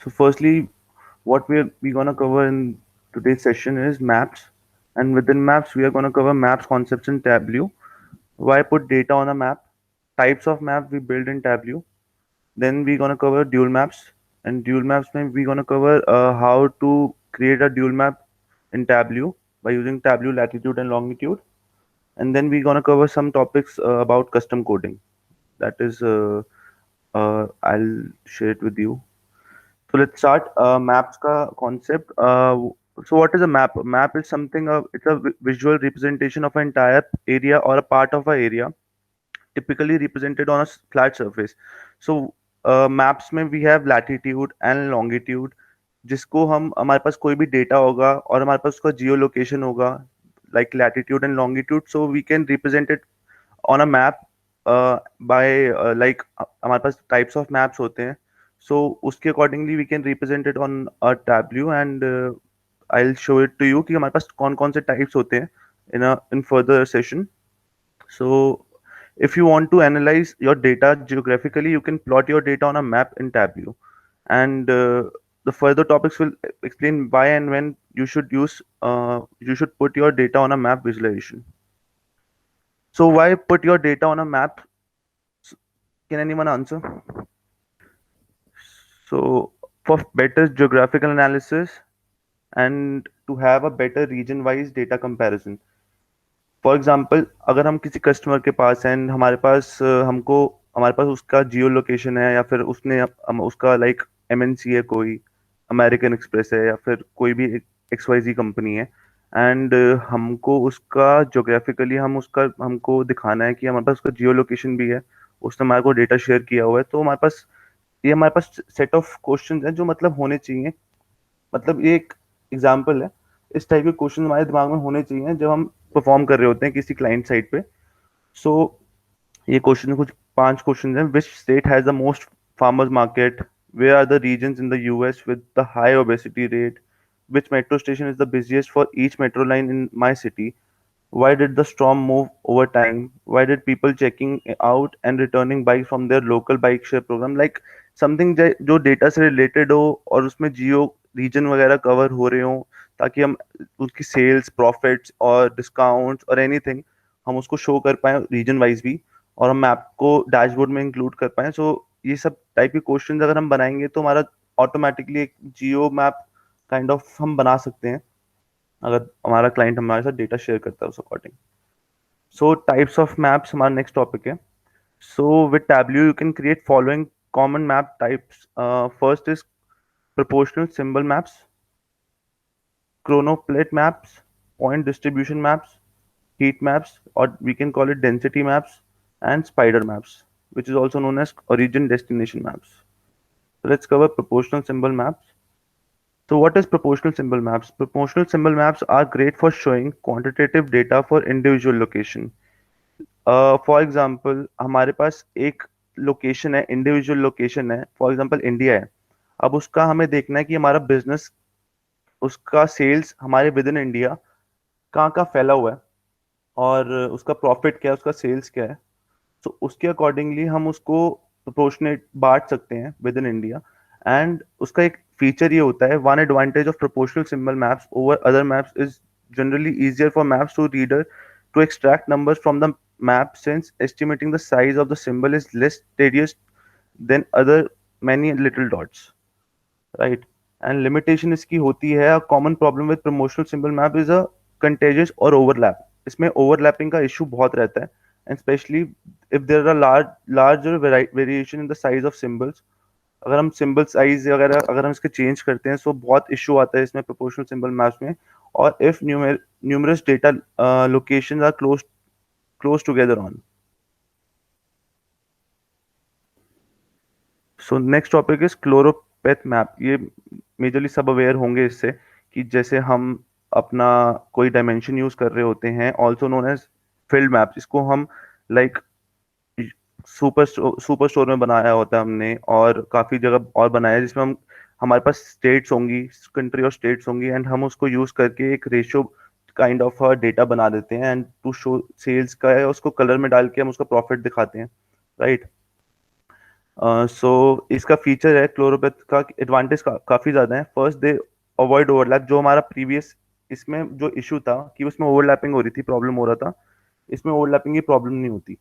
So firstly, what we gonna cover in today's session is maps, and within maps we are gonna cover maps concepts in Tableau. Why put data on a map? Types of map we build in Tableau. Then we're gonna cover dual maps, and dual maps mein we're gonna cover how to create a dual map in Tableau by using Tableau latitude and longitude. And then we're gonna cover some topics about custom coding. That is, I'll share it with you. So let's start. Maps ka concept. So what is a map? A map is something. It's a visual representation of an entire area or a part of an area, typically represented on a flat surface. So maps में we have latitude and longitude, जिसको हम हमारे पास कोई भी data होगा और हमारे पास उसका जियो लोकेशन होगा, like latitude and longitude, so we can represent it on a map by like हमारे पास types of maps होते हैं, so उसके accordingly we can represent it on a tableau, and I'll show it to you कि हमारे पास कौन कौन से types होते हैं in further session. So if you want to analyze your data geographically, you can plot your data on a map in Tableau. And the further topics will explain why and when you should put your data on a map visualization. So why put your data on a map? Can anyone answer? So for better geographical analysis and to have a better region-wise data comparison. For example, अगर हम किसी customer के पास हैं and हमारे पास उसका जियो location है, या फिर उसका लाइक एमएनसी है, कोई अमेरिकन एक्सप्रेस है, या फिर कोई भी एक्स वाई जी कंपनी है, एंड हमको उसका जोग्राफिकली हमको दिखाना है कि हमारे पास उसका जियो लोकेशन भी है, उसने हमारे को डेटा शेयर किया हुआ है, तो हमारे पास सेट ऑफ क्वेश्चन है जो मतलब होने चाहिए, मतलब ये एक एग्जाम्पल है, इस टाइप के क्वेश्चन हमारे दिमाग में होने चाहिए जब हम परफॉर्म कर रहे होते हैं किसी क्लाइंट साइड पे. सो ये क्वेश्चन कुछ 5 क्वेश्चन हैं. Which state has the most farmers market? Where are the regions in the US with the high obesity rate? Which metro station is the busiest for each metro line in my city? Why did the storm move over time? Why did people checking out and returning bikes from their local bike share program? Like something जो data से related हो और उसमें जियो reason वगैरह cover हो रहे हो, ताकि हम उसकी सेल्स, प्रॉफिट्स और डिस्काउंट्स और एनीथिंग हम उसको शो कर पाए रीजन वाइज भी, और हम मैप को डैशबोर्ड में इंक्लूड कर पाए. सो ये सब टाइप के क्वेश्चन अगर हम बनाएंगे तो हमारा ऑटोमेटिकली एक जियो मैप काइंड ऑफ हम बना सकते हैं, अगर हमारा क्लाइंट हमारे साथ डेटा शेयर करता है उस according. So types of maps हमारा नेक्स्ट टॉपिक है. So with Tableau you can create following common map types. First is proportional symbol maps, chronoplate maps, point distribution maps, heat maps, or we can call it density maps, and spider maps, which is also known as origin destination maps. So let's cover proportional symbol maps. So what is proportional symbol maps? Proportional symbol maps are great for showing quantitative data for individual location. For example हमारे पास एक location है, individual location है, for example India है. अब उसका हमें देखना है कि हमारा बिजनेस, उसका सेल्स हमारे विद इन इंडिया कहाँ कहाँ फैला हुआ है, और उसका प्रॉफिट क्या है, उसका सेल्स क्या है. तो उसके अकॉर्डिंगली हम उसको प्रोपोर्शनेट बांट सकते हैं विद इन इंडिया. एंड उसका एक फीचर ये होता है, one advantage of proportional symbol maps over other maps is generally easier for maps to reader to extract numbers from the map, since estimating the size of the symbol is less tedious than other many little dots, right? And limitation इसकी होती है, a common problem with promotional symbol map is a contagious or overlap. इसमें overlapping का issue बहुत रहता है, and especially if there are larger variation in the size of symbols. अगर हम सिंबल साइज वगैरह अगर हम इसके चेंज करते हैं, तो बहुत इशू आता है इसमें प्रोपोर्शनल सिंबल मैप्स में. और if numerous data locations are close together on. So next topic is choropleth map. ये मेजरली सब अवेयर होंगे इससे, कि जैसे हम अपना कोई डायमेंशन यूज कर रहे होते हैं, also known as field map, इसको हम लाइक सुपर स्टोर में बनाया होता है हमने, और काफी जगह और बनाया है, जिसमें हम हमारे पास स्टेट्स होंगी, कंट्री और स्टेट्स होंगी, एंड हम उसको यूज करके एक रेशियो काइंड ऑफ डेटा बना देते हैं, एंड टू शो सेल्स का है, उसको कलर में डाल के हम उसका प्रॉफिट दिखाते हैं, राइट? सो इसका फीचर है क्लोरोपेथ का एडवांटेज काफी ज्यादा है। फर्स्ट, दे अवॉइड ओवरलैप। जो हमारा प्रीवियस इसमें जो इशू था कि उसमें ओवरलैपिंग हो रही थी, प्रॉब्लम हो रहा था, इसमें ओवरलैपिंग की प्रॉब्लम नहीं होती।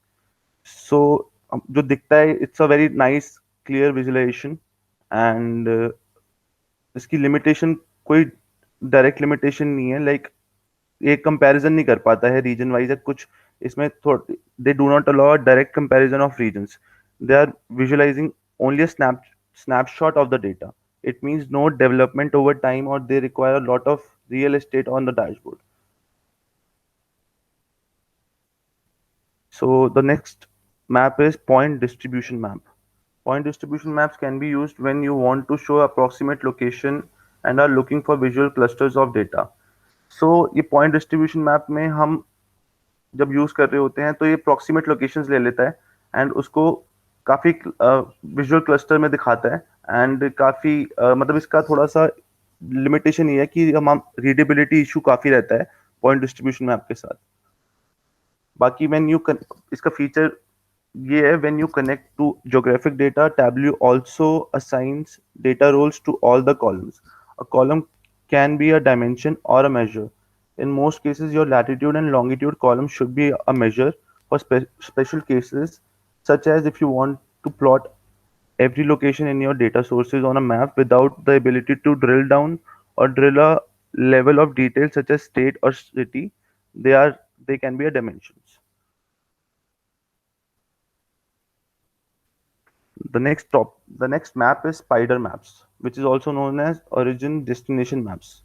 सो जो दिखता है, it's a very nice clear visualization. And इसकी लिमिटेशन, कोई डायरेक्ट लिमिटेशन नहीं है, लाइक ये कंपैरिजन नहीं कर पाता है रीजन वाइज या कुछ। इसमें थोड़ा, they do not allow direct comparison of regions. They are visualizing only snapshot of the data. It means no development over time, or they require a lot of real estate on the dashboard. So the next map is point distribution map. Point distribution maps can be used when you want to show approximate location and are looking for visual clusters of data. So ये point distribution map में हम जब use कर रहे होते हैं तो ये प्रॉक्सिमेट लोकेशंस ले लेता है एंड उसको काफी विजुअल क्लस्टर में दिखाता है। एंड काफी मतलब इसका थोड़ा सा लिमिटेशन ये है कि हम रीडेबिलिटी इशू काफी रहता है पॉइंट डिस्ट्रीब्यूशन मैप के साथ। बाकी व्हेन यू इसका फीचर ये है, when you connect to geographic data, Tableau also assigns data roles to all the columns. A column can be a dimension or a measure. In most cases, your latitude and longitude column should be a measure. For special cases, such as if you want to plot every location in your data sources on a map without the ability to drill down or drill a level of detail such as state or city, they are they can be a dimensions. The next map is spider maps, which is also known as origin destination maps.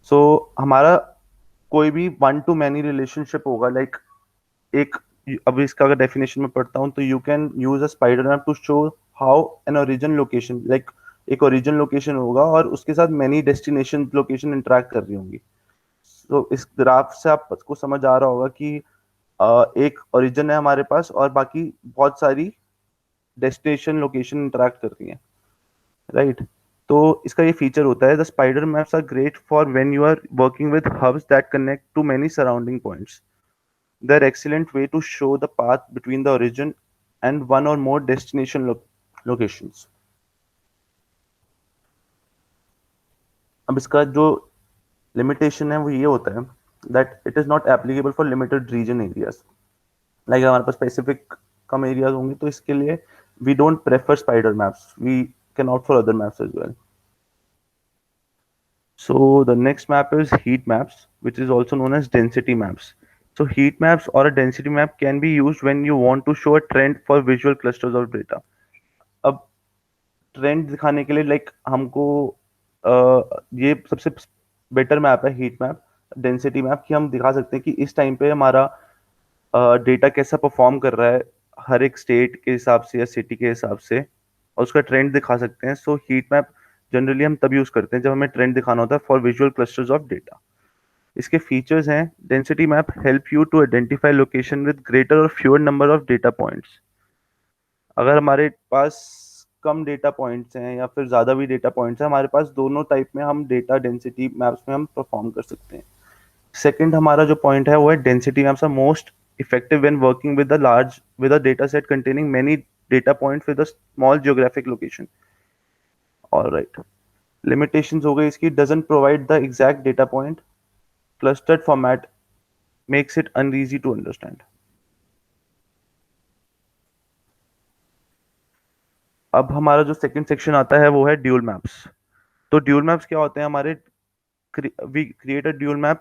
So हमारा कोई भी one to many relationship होगा, like एक, अब इसका अगर definition में पढ़ता हूँ तो you can use a spider map to show how an origin location, like एक ओरिजिन लोकेशन होगा और उसके साथ मैनी डेस्टिनेशन लोकेशन इंटरेक्ट कर रही होंगी। तो इस ग्राफ से आपको समझ आ रहा होगा कि एक ओरिजिन है हमारे पास और बाकी बहुत सारी डेस्टिनेशन लोकेशन इंटरेक्ट कर रही हैं, राइट। तो इसका ये फीचर होता है, the spider maps are great for when you are working with hubs that connect to many surrounding points. They are excellent way to show the path between the origin and one or more destination locations. अब इसका जो limitation है वो ये होता है that it is not applicable for limited region areas. Like हमारे पास स्पेसिफिक कम एरियाज होंगे तो इसके लिए we don't prefer spider maps, we can opt for other maps as well. So the next map is heat maps, which is also known as density maps. So heat maps or a density map can be used when you want to show a trend for visual clusters of data. अब trend दिखाने के लिए like हमको ये सबसे better map है heat map, density map, कि हम दिखा सकते हैं कि इस टाइम पे हमारा डेटा कैसा परफॉर्म कर रहा है हर एक स्टेट के हिसाब से या सिटी के हिसाब से, और उसका ट्रेंड दिखा सकते हैं। सो हीट मैप जनरली हम तब यूज करते हैं जब हमें ट्रेंड दिखाना होता है for visual clusters of data. इसके फीचर्स हैं, density map help you to identify location with greater और fewer number of data points. अगर हमारे पास कम डेटा पॉइंट्स हैं या फिर ज़्यादा भी डेटा पॉइंट्स हैं, हमारे पास दोनों टाइप में हम डेटा डेंसिटी मैप्स में हम परफॉर्म कर सकते हैं। सेकंड हमारा जो पॉइंट है वो है density maps are most effective when working with a data set containing many data points with a small geographic location. Alright, limitations हो गई इसकी, doesn't provide the exact data point, clustered format makes it uneasy to understand. अब हमारा जो second section आता है वो है ड्यूल मैप्स। तो ड्यूल मैप्स क्या होते हैं हमारे, we create a dual map,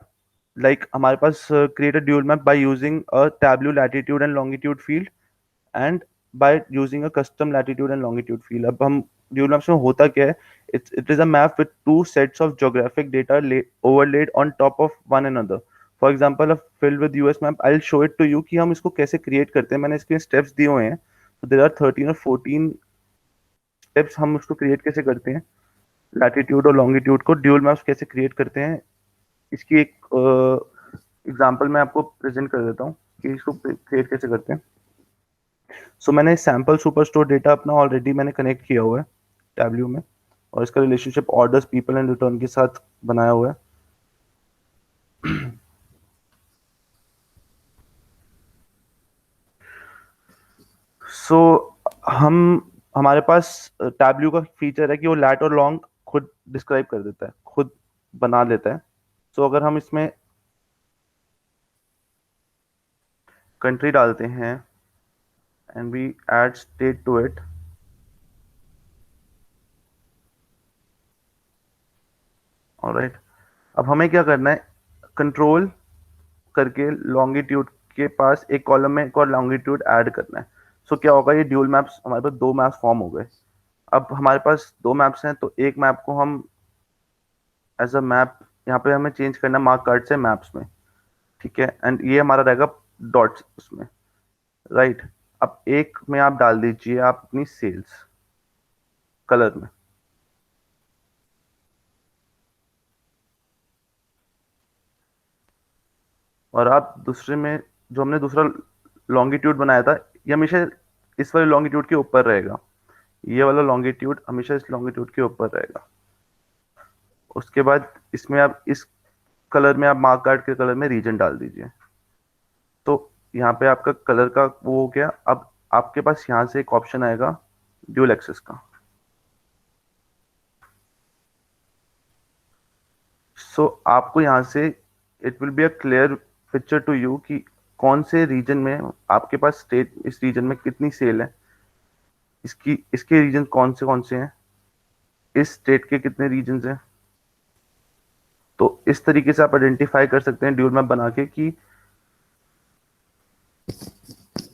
like हमारे पास create a dual map by using a Tableau latitude and longitude field and by using a custom latitude and longitude field. अब हम dual maps में होता क्या है, it is a map with two sets of geographic data overlaid on top of one another. For example a field with US map, I will show it to you कि हम इसको कैसे create करते हैं। मैंने इसके स्टेप्स दिए हुए हैं, तो देर आर 13 और 14 स्टेप्स, हम उसको क्रिएट कैसे करते हैं, लैटिट्यूड और लॉन्गिट्यूड को ड्यूल मैप्स कैसे क्रिएट करते हैं। इसकी एक एग्जांपल मैं आपको प्रेजेंट कर देता हूँ कि इसको क्रिएट कैसे करते हैं। सो मैंने सैम्पल सुपर स्टोर डेटा अपना ऑलरेडी मैंने कनेक्ट किया हुआ है टैब्ल्यू में, और इसका relationship orders people and return के साथ बनाया हुआ है। सो हम हमारे पास टैबल्यू का फीचर है कि वो लैट और लॉन्ग खुद डिस्क्राइब कर देता है, खुद बना लेता है। सो अगर हम इसमें कंट्री डालते हैं and we add state to it, alright. अब हमें क्या करना है, कंट्रोल करके लॉन्गिट्यूड के पास एक कॉलम में एक और लॉन्गिट्यूड ऐड करना है। सो क्या होगा, ये ड्यूल मैप्स, हमारे पास दो मैप्स फॉर्म हो गए। अब हमारे पास दो मैप्स हैं, तो एक मैप को हम एज अ मैप यहाँ पे हमें चेंज करना है मार्क कार्ड से मैप्स में, ठीक है। एंड ये हमारा रहेगा डॉट्स उसमें, राइट। अब एक में आप डाल दीजिए आप अपनी सेल्स कलर में, और आप दूसरे में जो हमने दूसरा लॉन्गिट्यूड बनाया था, ये हमेशा इस वाले लॉन्गिट्यूड के ऊपर रहेगा। ये वाला लॉन्गिट्यूड हमेशा इस लॉन्गिट्यूड के ऊपर रहेगा। उसके बाद इसमें आप इस कलर में आप मार्क कार्ड के कलर में रीजन डाल दीजिए। तो यहाँ पे आपका कलर का वो हो गया। अब आपके पास यहाँ से एक ऑप्शन आएगा ड्यूल एक्सेस का। सो आपको यहाँ से it will be a clear picture to you कि कौन से रीजन में आपके पास स्टेट, इस रीजन में कितनी सेल है, इसकी इसके रीजन कौन से हैं, इस स्टेट के कितने रीजन हैं। तो इस तरीके से आप आइडेंटिफाई कर सकते हैं ड्यूल मैप बना के कि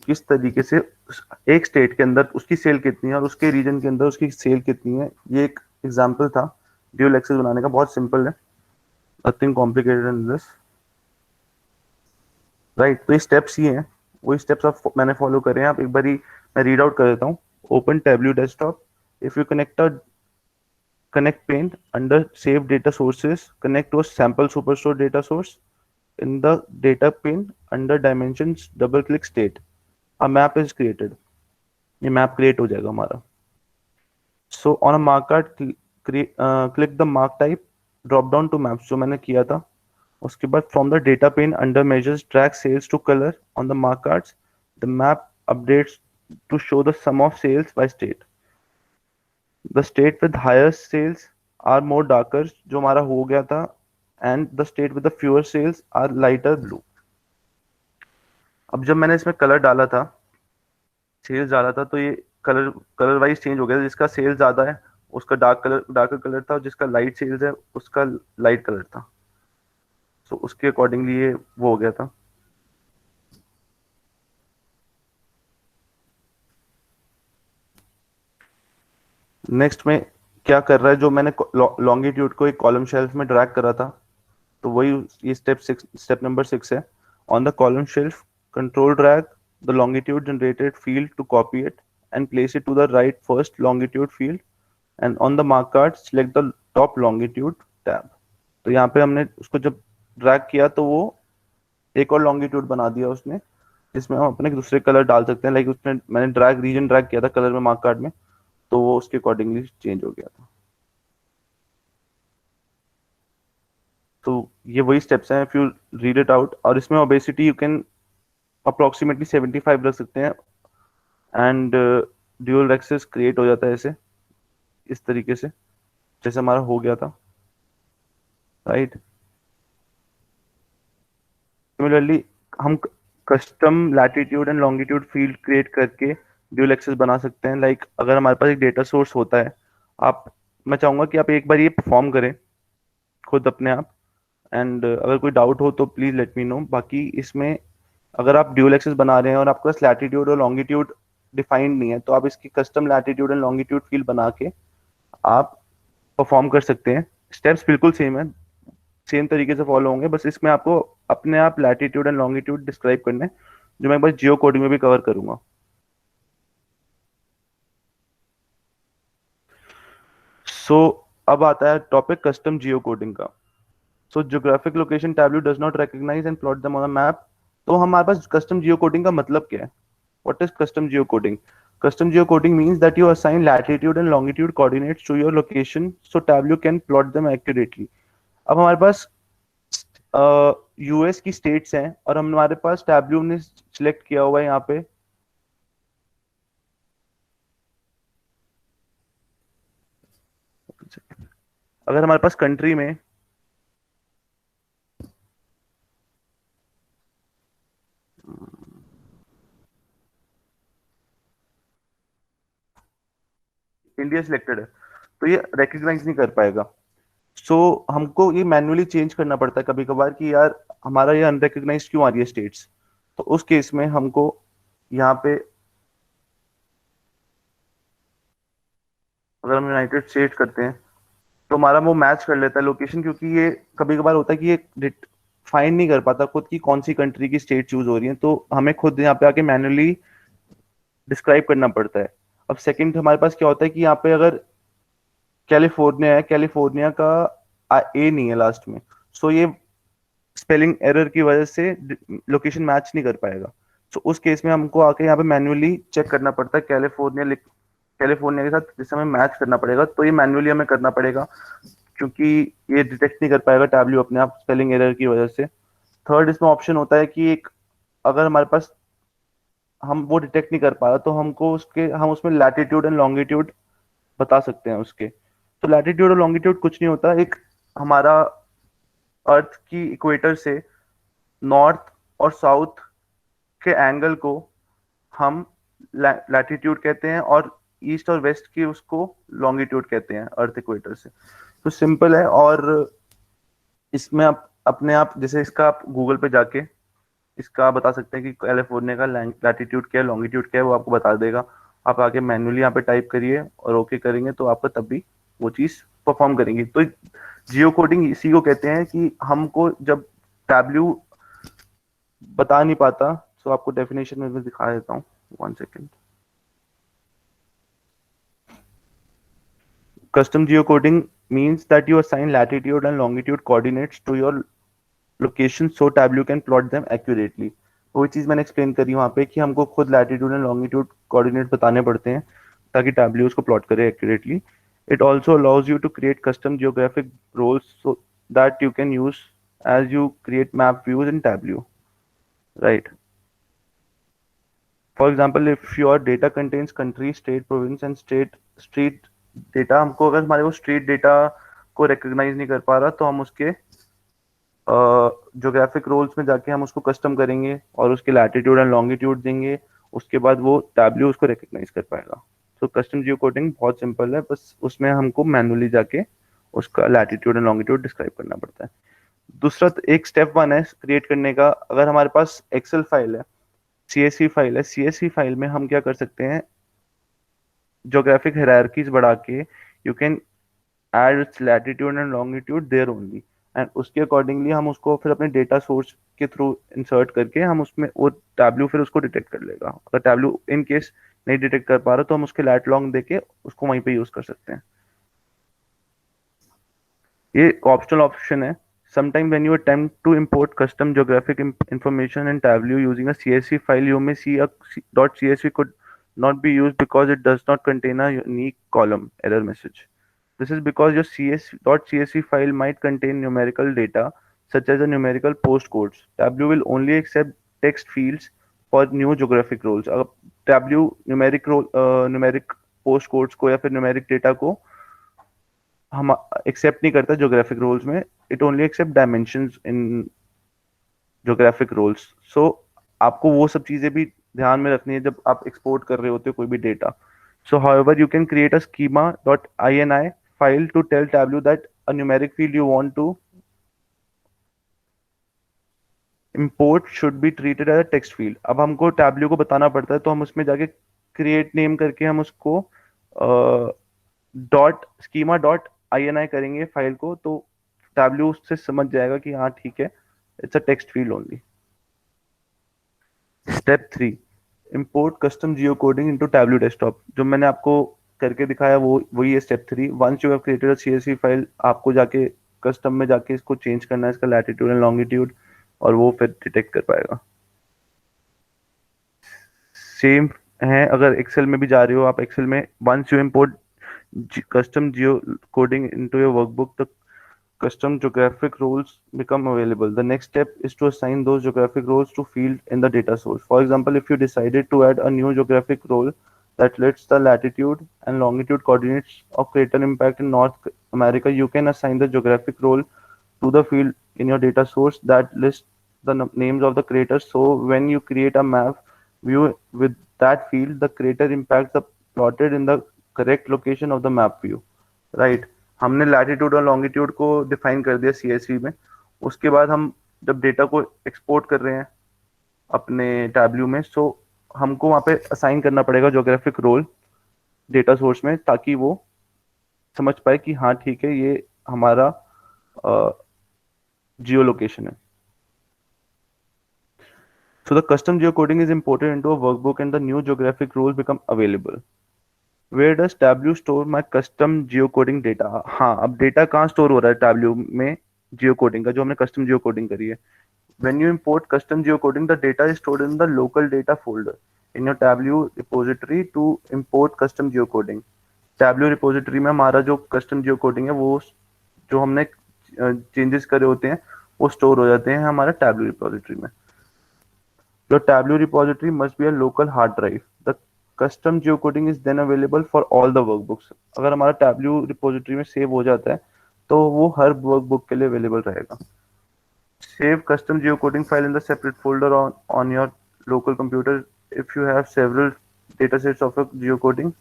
किस तरीके से एक स्टेट के अंदर उसकी सेल कितनी है और उसके रीजन के अंदर उसकी सेल कितनी है। ये एक एग्जांपल था ड्यूल एक्सेस बनाने का, बहुत सिंपल है, nothing complicated in this, right. तो ये स्टेप्स ही हैं, वही स्टेप्स आप मैंने फॉलो करे हैं। आप एक बारी मैं रीड आउट कर देता हूँ। Open Tableau desktop, if you connect pane under save data sources, connect to a sample superstore data source. In the data pane under dimensions, double click state, a map is created. ये map create हो जाएगा हमारा। So on a mark card click the mark type, drop down to maps जो मैंने किया था। उसके बाद from the data pane under measures track sales to colour on the mark cards, the map updates to show the sum of sales by state. The state with higher sales are more darker, जो हमारा हो गया था, and the state with the fewer sales are lighter blue. अब जब मैंने इसमें colour डाला था, सेल्स डाला था, तो ये कलर कलर वाइज चेंज हो गया था। जिसका सेल्स ज्यादा है उसका डार्कर कलर था, और जिसका लाइट सेल्स है उसका लाइट कलर था। सो उसके अकॉर्डिंगली ये वो हो गया था। नेक्स्ट में क्या कर रहा है, जो मैंने लॉन्गिट्यूड को एक कॉलम शेल्फ में ड्रैग करा था, तो वही ये स्टेप नंबर 6 है। On the column shelf control drag the longitude generated field to copy it and place it to the right first longitude field, and on the mark card select the top longitude tab. तो यहाँ पे हमने उसको जब drag किया तो वो एक और लॉन्गिट्यूड बना दिया उसने, जिसमें हम अपने दूसरे कलर डाल सकते हैं। लाइक उसने मैंने रीजन ड्रैग किया था कलर में मार्क कार्ड में, तो वो उसके अकॉर्डिंगली चेंज हो गया था। तो ये वही स्टेप्स हैं, if you read it out. और इसमें ओबेसिटी यू कैन अप्रोक्सीमेटली 75 रख सकते हैं, एंड ड्यूल एक्सेस क्रिएट हो जाता है ऐसे, इस तरीके से जैसे हमारा हो गया था, राइट। सिमिलरली हम custom latitude and longitude field create करके ड्यूल एक्सेस बना सकते हैं। लाइक अगर हमारे पास एक डेटा सोर्स होता है, आप मैं चाहूंगा कि आप एक बार ये परफॉर्म करें खुद अपने आप, एंड अगर कोई डाउट हो तो प्लीज लेट मी नो। बाकी इसमें अगर आप ड्यूल एक्सेस बना रहे हैं और आपके पास लैटिट्यूड और लॉन्गिट्यूड डिफाइंड नहीं है, तो आप इसकी custom latitude and longitude field बना के आप परफॉर्म कर सकते हैं। स्टेप्स बिल्कुल सेम है, सेम तरीके से फॉलो होंगे, बस इसमें आपको अपने आप लैटिट्यूड एंड लॉन्गिट्यूड डिस्क्राइब करना है, जो मैं एक बार जियो कोडिंग में भी कवर करूंगा। सो अब आता है टॉपिक कस्टम जियो कोडिंग का। So geographic location Tableau does not recognise and plot them on a map. तो हमारे पास कस्टम जियो कोडिंग का मतलब क्या है? What is custom Jio coding? Custom geocoding means that you assign latitude and longitude coordinates to your location so Tableau can plot them accurately. अब हमारे पास US की states हैं और हमारे पास टैब्ल्यू ने सिलेक्ट किया हुआ है यहाँ पे अगर हमारे पास कंट्री में इंडिया सिलेक्टेड है तो ये रिकग्नाइज नहीं कर पाएगा। सो हमको ये मैन्युअली चेंज करना पड़ता है कभी कभार कि यार हमारा ये अनरिकग्नाइज क्यों आ रही है स्टेट्स। तो उस केस में हमको यहाँ पे अगर हम यूनाइटेड स्टेट्स करते हैं तो हमारा वो मैच कर लेता है लोकेशन, क्योंकि ये कभी कभार होता है कि ये फाइंड नहीं कर पाता खुद की कौन सी कंट्री की स्टेट चूज हो रही है, तो हमें खुद यहाँ पे आके मैन्युअली डिस्क्राइब करना पड़ता है। अब सेकंड हमारे पास क्या होता है कि यहाँ पे अगर कैलिफोर्निया है, कैलिफोर्निया का ए नहीं है लास्ट में, सो ये स्पेलिंग एरर की वजह से लोकेशन मैच नहीं कर पाएगा। सो उस केस में हमको आके यहाँ पे मैन्युअली चेक करना पड़ता है कैलिफोर्निया के साथ जिस हमें मैच करना पड़ेगा, तो ये मैन्युअली हमें करना पड़ेगा क्योंकि ये डिटेक्ट नहीं कर पाएगा टैबल्यू अपने आप स्पेलिंग एरर की वजह से। थर्ड इसमें ऑप्शन होता है कि एक अगर हमारे पास हम वो डिटेक्ट नहीं कर पा रहा तो हमको उसके हम उसमें लैटिट्यूड एंड लॉन्गिट्यूड बता सकते हैं उसके। तो लैटिट्यूड और लॉन्गिट्यूड कुछ नहीं होता, एक हमारा अर्थ की इक्वेटर से नॉर्थ और साउथ के एंगल को हम लैटिट्यूड कहते हैं और ईस्ट और वेस्ट की उसको लॉन्गिट्यूड कहते हैं अर्थ इक्वेटर से। तो सिंपल है। और इसमें आप अपने आप जैसे इसका आप गूगल पे जाके इसका बता सकते हैं कि कैलिफोर्निया का लैटिट्यूड क्या है लॉन्गिट्यूड क्या है, वो आपको बता देगा। आप आके मैन्युअली यहाँ पे टाइप करिए और ओके करेंगे तो आपको तब भी वो चीज़ परफॉर्म करेंगी। तो जियो कोडिंग इसी को कहते हैं कि हमको जब टैब्ल्यू बता नहीं पाता, तो आपको डेफिनेशन में भी दिखा देता हूँ, 1 second. Custom geocoding means that you assign latitude and longitude coordinates to your location so Tableau can plot them accurately। वही चीज़ मैंने एक्सप्लेन करी वहाँ पे कि हमको खुद लैटिट्यूड एंड लॉन्गिट्यूड कोऑर्डिनेट बताने पड़ते हैं ताकि Tableau उसको प्लॉट करे accurately. It also allows you to create custom geographic roles so that you can use as you create map views in Tableau, right? For example, if your data contains country, state, province and street data, हमको अगर हमारे वो street data को recognise नहीं कर पा रहा तो हम उसके जोग्राफिक रोल्स में जाके हम उसको कस्टम करेंगे और उसके लैटिट्यूड एंड लॉन्गिट्यूड देंगे। उसके बाद वो टैब्ल्यू उसको रिकॉग्नाइज कर पाएगा। तो कस्टम जियो कोडिंग बहुत सिंपल है, बस उसमें हमको मैनुअली जाके उसका लैटिट्यूड एंड लॉन्गिट्यूड डिस्क्राइब करना पड़ता है। दूसरा एक स्टेप वन है क्रिएट करने का। अगर हमारे पास एक्सेल फाइल है, सीएसवी फाइल है, सीएसवी फाइल में हम क्या कर सकते हैं, जोग्राफिक हायरार्कीज बढ़ा के you can add its latitude and longitude there only, and उसके अकॉर्डिंगली हम उसको फिर अपने डेटा सोर्स के थ्रू इंसर्ट करके हम उसमें वो टैब्ल्यू फिर उसको डिटेक्ट कर लेगा। अगर टैब्ल्यू इन केस नहीं डिटेक्ट कर पा रहा तो हम उसके लैट लॉन्ग देके उसको वहीं पे यूज कर सकते हैं। ये ऑप्शनल ऑप्शन है। Sometime when you attempt to import custom geographic information in Tableau using a CSV file, you may see a .csv could not be used because it does not contain a unique column error message. This is because your .csv file might contain numerical data such as a numerical postcodes. Tableau will only accept text fields for new geographic roles. अगर Tableau numeric postcodes को या फिर numeric data को हम accept नहीं करता geographic roles में, it only accept dimensions in geographic roles. So आपको वो सब चीजें भी ध्यान में रखनी है जब आप एक्सपोर्ट कर रहे होते हो कोई भी data. So however you can create a schema dot ini file to tell Tableau that a numeric field you want to import should be treated as a text field. अब हमको टैब्ल्यू को बताना पड़ता है तो हम उसमें जाके क्रिएट नेम करके हम उसको डॉट स्कीमा डॉट ini करेंगे फाइल को, तो टैब्ल्यू उससे समझ जाएगा कि हाँ ठीक है, it's a text field only. Step 3, import custom Jio coding into Tableau desktop. जो मैंने आपको करके दिखाया वो वही है step 3। Once you have created a CSV file, आपको जाके कस्टम में जाके इसको चेंज करना है, इसका लैटिट्यूड एंड लॉन्गिट्यूड, और वो फिर डिटेक्ट कर पाएगा। सेम है अगर एक्सेल में भी जा रहे हो आप, एक्सेल में once you import custom geocoding into your workbook, the custom geographic roles become available. The next step is to assign those geographic roles to field in the data source. For example, if you decided to add a new geographic role that lets the latitude and longitude coordinates of crater impact in North America, you can assign the geographic role to the field in your data source that lists the names of the creators. So when you create a map view with that field, the creator impacts the plotted in the correct location of the map view, right. हमने latitude और longitude को define कर दिया CSV में। उसके बाद हम जब डेटा को एक्सपोर्ट कर रहे हैं अपने टैब्ल्यू में, सो हमको वहाँ पे असाइन करना पड़ेगा ज्योग्राफिक रोल डेटा सोर्स में, ताकि वो समझ पाए कि हाँ ठीक है, ये हमारा जियो लोकेशन है। So the custom geocoding is imported into a workbook and the new geographic rules become available. Where does Tableau store my custom geocoding data? हाँ, अब डेटा कहाँ स्टोर हो रहा है Tableau में geocoding का, जो हमने custom geocoding करी है। When you import custom geocoding, the data is stored in the local data folder in your Tableau repository to import custom geocoding. Tableau repository में हमारा जो custom geocoding है, वो जो हमने चेंजेस करे होते हैं वो स्टोर हो जाते हैं हमारे Tableau repository में। Your Tableau repository must be a local hard drive. The custom geocoding is then available for all the workbooks. अगर हमारा Tableau repository में सेव हो जाता है तो वो हर वर्कबुक के लिए अवेलेबल रहेगा। Save custom geocoding file in the separate folder on your local computer. If you have several datasets of a geocoding,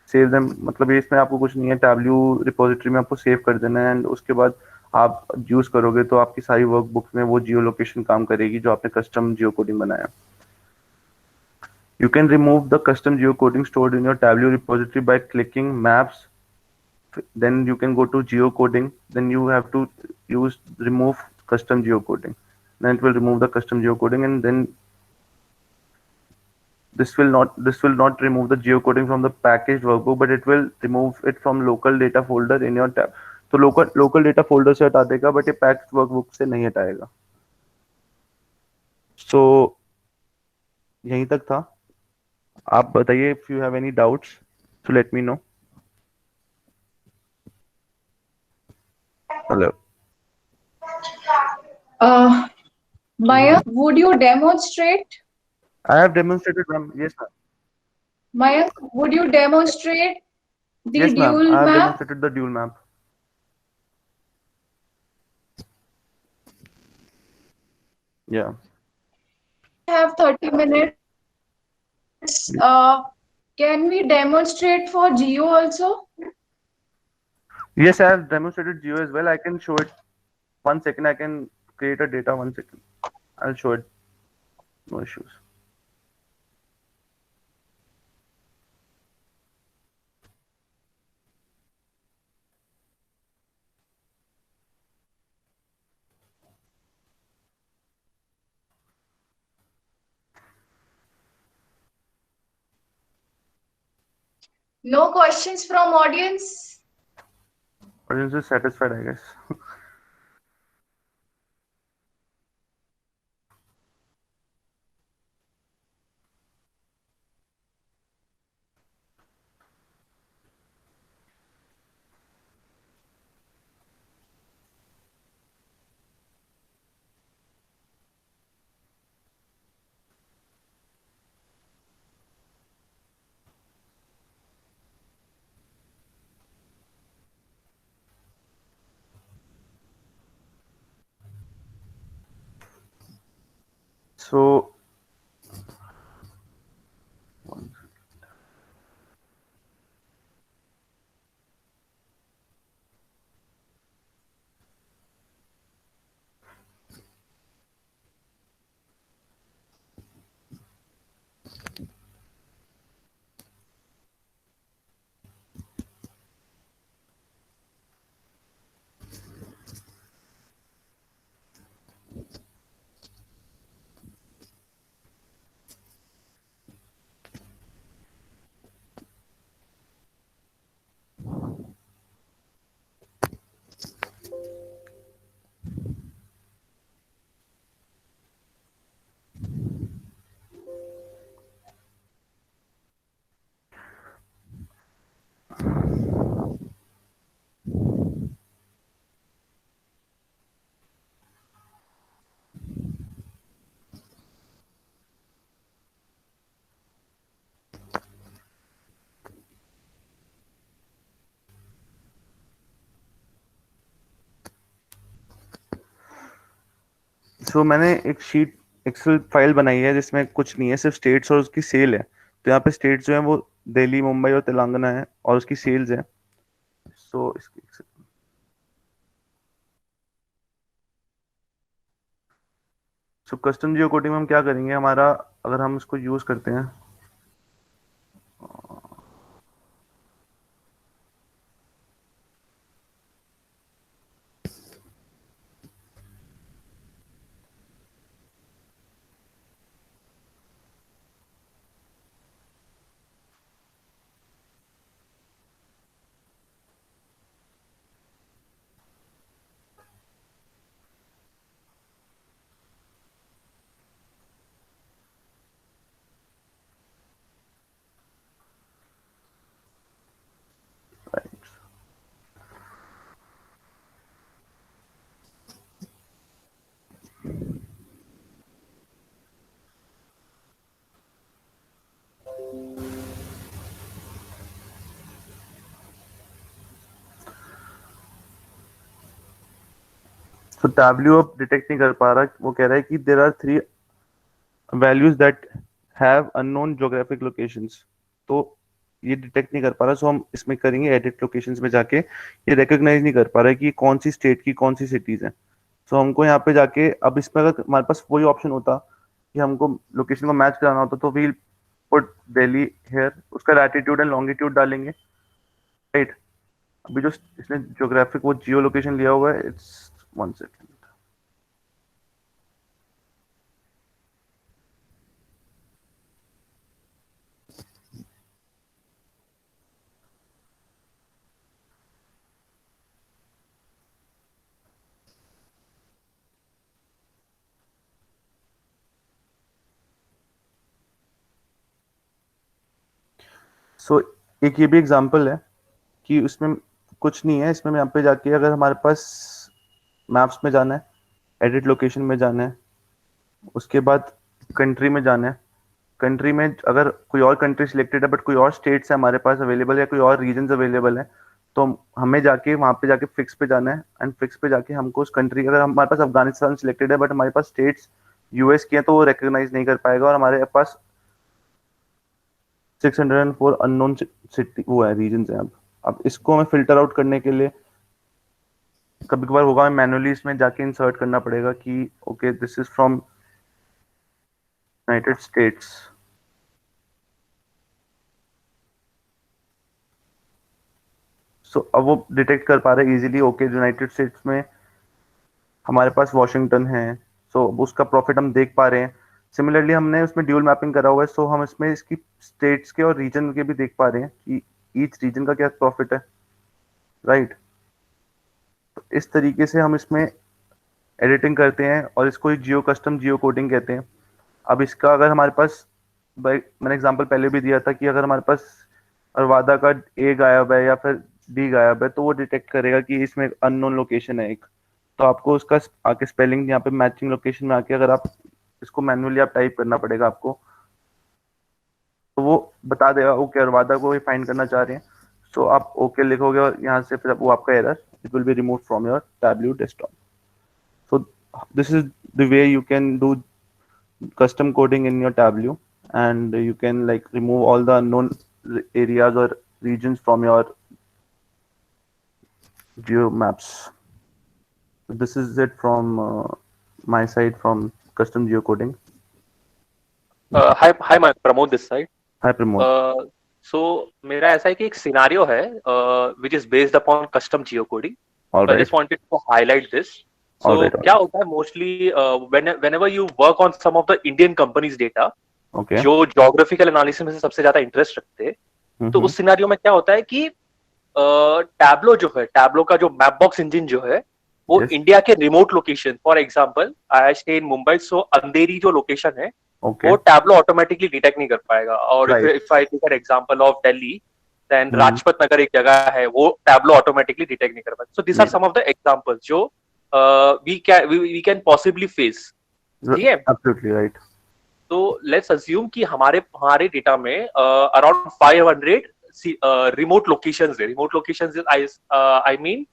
save them। मतलब ये इसमें आपको कुछ नहीं है, Tableau repository में आपको सेव कर देना है एंड उसके बाद आप यूज करोगे तो आपकी सारी वर्कबुक्स में वो जियो लोकेशन काम करेगी जो आपने कस्टम जियो कोडिंग बनाया। You can remove the custom geocoding stored in your Tableau repository by clicking Maps. Then you can go to geocoding. Then you have to use remove custom geocoding. Then it will remove the custom geocoding, and then this will not remove the geocoding from the packaged workbook, but it will remove it from local data folder in your tab. तो local data folder से हटा देगा, but ये packaged workbook से नहीं हटाएगा। So यहीं तक था। आप बताइए, if you have any doubts, so let me know. Hello. Uh, Mayank, would you demonstrate? I have demonstrated, ma'am. Yes, ma'am. Mayank, would you demonstrate the Yes, ma'am. dual I have map? demonstrated the dual map. Yeah. I have 30 minutes. Can we demonstrate for Geo also? Yes, I have demonstrated Geo as well. I can show it. 1 second. I can create a data. 1 second. I'll show it. No issues. No questions from audience? Audience is satisfied, I guess. So, सो मैंने एक sheet Excel file बनाई है जिसमें कुछ नहीं है, सिर्फ states और उसकी सेल है। तो यहाँ पे स्टेट्स जो है वो दिल्ली, मुंबई और तेलंगाना है, और उसकी सेल्स है। सो इसकी सो कस्टम जियो कोडिंग में हम क्या करेंगे, हमारा अगर हम इसको यूज करते हैं, तो टैब्ल्यू अब डिटेक्ट नहीं कर पा रहा, वो कह रहा है कि there are 3 values that have unknown geographic locations. तो ये डिटेक्ट नहीं कर पा रहा, सो हम इसमें करेंगे एडिट लोकेशंस में जाके, ये रिकॉग्नाइज नहीं कर पा रहा है कि कौन सी स्टेट की कौन सी सिटीज है। सो हमको यहाँ पे जाके, अब इसमें अगर हमारे पास वही ऑप्शन होता कि हमको लोकेशन को मैच कराना होता, तो वील पुट दिल्ली हेयर, उसका लैटिट्यूड एंड लॉन्गिट्यूड डालेंगे, राइट। अभी जो इसने ज्योग्राफिक वो जियो लोकेशन लिया हुआ है, इट्स 1 सेकेंड। सो एक ये भी एग्जांपल है कि उसमें कुछ नहीं है, इसमें यहाँ पे जाके अगर हमारे पास मैप्स में जाना है, एडिट लोकेशन में जाना है, उसके बाद कंट्री में जाना है। कंट्री में अगर कोई और कंट्री सिलेक्टेड है बट कोई और स्टेट्स है हमारे पास अवेलेबल, या कोई और रीजन अवेलेबल है, तो हमें जाके वहाँ पे जाके फिक्स पे जाना है, एंड फिक्स पे जाके हमको उस कंट्री, अगर हमारे पास अफगानिस्तान सिलेक्टेड है बट हमारे पास स्टेट्स यूएस की है, तो वो रिकॉग्नाइज नहीं कर पाएगा, और हमारे पास 604 अननोन सिटी वो है, रीजन है। अब इसको हमें फिल्टर आउट करने के लिए कभी कभार होगा, हमें मैनुअली इसमें जाके इंसर्ट करना पड़ेगा कि okay this is from United States. So अब वो डिटेक्ट कर पा रहे हैं इजीली, ओके यूनाइटेड स्टेट्स में हमारे पास वॉशिंगटन है, सो उसका प्रॉफिट हम देख पा रहे हैं। सिमिलरली हमने उसमें ड्यूल मैपिंग करा हुआ है, सो हम इसमें इसकी स्टेट्स के और रीजन के भी देख पा रहे हैं कि ईच रीजन का क्या प्रॉफिट है, राइट। तो इस तरीके से हम इसमें एडिटिंग करते हैं, और इसको ही जियो कस्टम जियो कोडिंग कहते हैं। अब इसका अगर हमारे पास, मैंने एग्जांपल पहले भी दिया था कि अगर हमारे पास अरवादा का ए गायब है या फिर डी गायब है, तो वो डिटेक्ट करेगा कि इसमें अननोन लोकेशन है एक। तो आपको उसका आके स्पेलिंग यहाँ पे मैचिंग लोकेशन में आके, अगर आप इसको मैनुअली आप टाइप करना पड़ेगा आपको, तो वो बता देगा ओके अरवादा को ही फाइंड करना चाह रहे हैं। सो आप ओके लिखोगे और यहाँ से फिर वो आपका error it will be remove from your Tableau desktop. So this is the way you can do custom coding in your Tableau, and you can like remove all the unknown areas or regions from your geo maps. This is it from my side from custom geocoding. Hi, Pramod this side. Hi Pramod. So मेरा ऐसा है कि एक scenario है which is based upon custom geocoding. All right. I just wanted to highlight this. So All right. क्या होता है mostly whenever you work on some of the Indian companies data, Okay. जो geographical analysis में से सबसे ज्यादा interest रखते हैं, तो उस सिनारियो में क्या होता है कि टैब्लो जो है, टैब्लो का जो मैप बॉक्स इंजन जो है, वो इंडिया के remote location, for example I stay in Mumbai, so Andheri जो लोकेशन है वो टैब्लो ऑटोमेटिकली डिटेक्ट नहीं कर पाएगा। और if I take an example of Delhi, then Rajpath Nagar एक जगह है, वो टैब्लो ऑटोमेटिकली डिटेक्ट नहीं कर पाएगा। So this are some of the examples जो वी कैन पॉसिबली फेस। ठीक है, एब्सोल्युटली राइट। तो लेट्स अज्यूम कि हमारे डेटा में अराउंड 500 रिमोट लोकेशंस है। रिमोट लोकेशंस आई मीन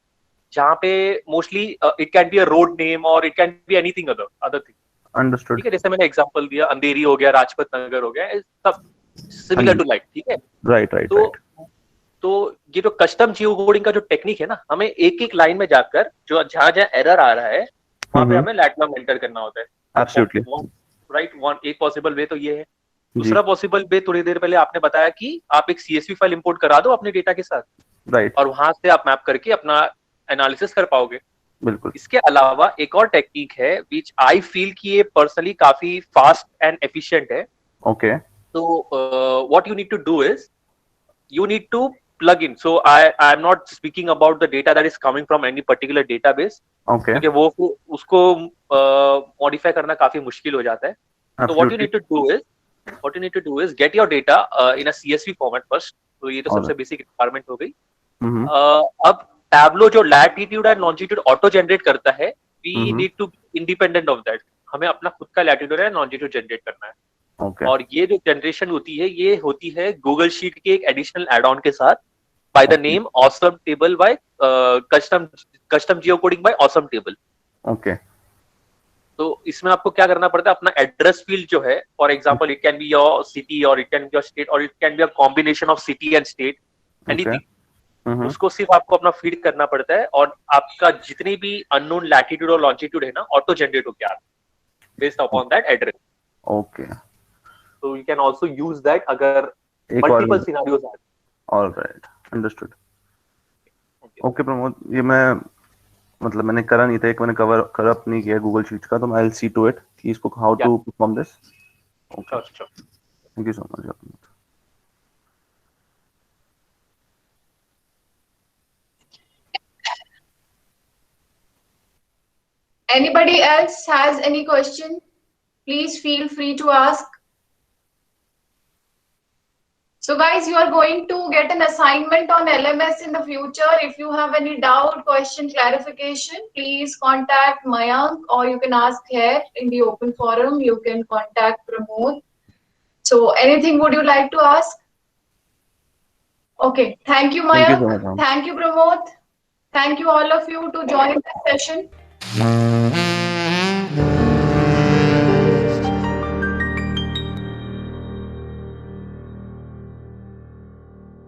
जहाँ पे mostly it can be a road name और it can be anything other thing. Understood. ठीक है, जैसे मैंने एग्जांपल दिया अंधेरी हो गया, लाजपत नगर हो गया, सब सिमिलर टू लाइक। ठीक है, राइट राइट तो राइट। तो ये जो कस्टम जियो कोडिंग का जो टेक्निक है ना, हमें एक एक लाइन में जाकर जो जहां जहां एरर आ रहा है वहां पे हमें लैटिनम एंटर करना होता है। एब्सोल्युटली राइट, वन एक पॉसिबल वे तो ये है। जी। दूसरा पॉसिबल वे थोड़ी देर पहले आपने बताया कि आप एक CSV फाइल इंपोर्ट करा दो अपने डेटा के साथ, राइट और वहां से आप मैप करके अपना एनालिसिस कर पाओगे। बिल्कुल। इसके अलावा एक और टेक्निक है विच आई फील कि ये पर्सनली काफी फास्ट एंड एफिशिएंट है। ओके तो what you need to do is you need to plug in. So I am not speaking about the data that is coming from any particular database, okay क्योंकि वो उसको modify करना काफी मुश्किल हो जाता है। तो what you need to do is get your data in a CSV format first. तो ये तो सबसे बेसिक रिक्वायरमेंट हो गई। अब Tableau जो latitude and longitude auto generate करता है, we need to be independent of that. हमें अपना खुद का लैटिट्यूड एंड लॉन्जिट्यूड जनरेट करना है। ओके और ये जो जनरेशन होती है ये होती है गूगल शीट के एक एडिशनल एड ऑन के साथ, by the name awesome table by custom Jio coding by awesome table. Okay तो इसमें आपको क्या करना पड़ता है, अपना एड्रेस फील्ड जो है, for example it can be your city और it can be your state और it can be a combination of city and state, anything, उसको सिर्फ आपको अपना फीड करना पड़ता है और आपका जितनी भी अननोन लैटिट्यूड और लॉन्जिट्यूड है ना, ऑटो जनरेट होकर आता है based upon that address. Okay So you can also use that अगर multiple scenarios are. All right, understood. Okay Pramod, ये मैं मतलब मैंने करा नहीं था, एक मैंने कवर अप नहीं किया गूगल शीट्स का, तो मैं I'll see to it कि इसको how to perform this. Okay. Sure. Thank you so much. Anybody else has any question? Please feel free to ask. So guys, you are going to get an assignment on LMS in the future. If you have any doubt, question, clarification, please contact Mayank, or you can ask here in the open forum. You can contact Pramod. So anything would you like to ask? Okay, thank you, Mayank. Thank you, Pramod. Thank you all of you to join this session.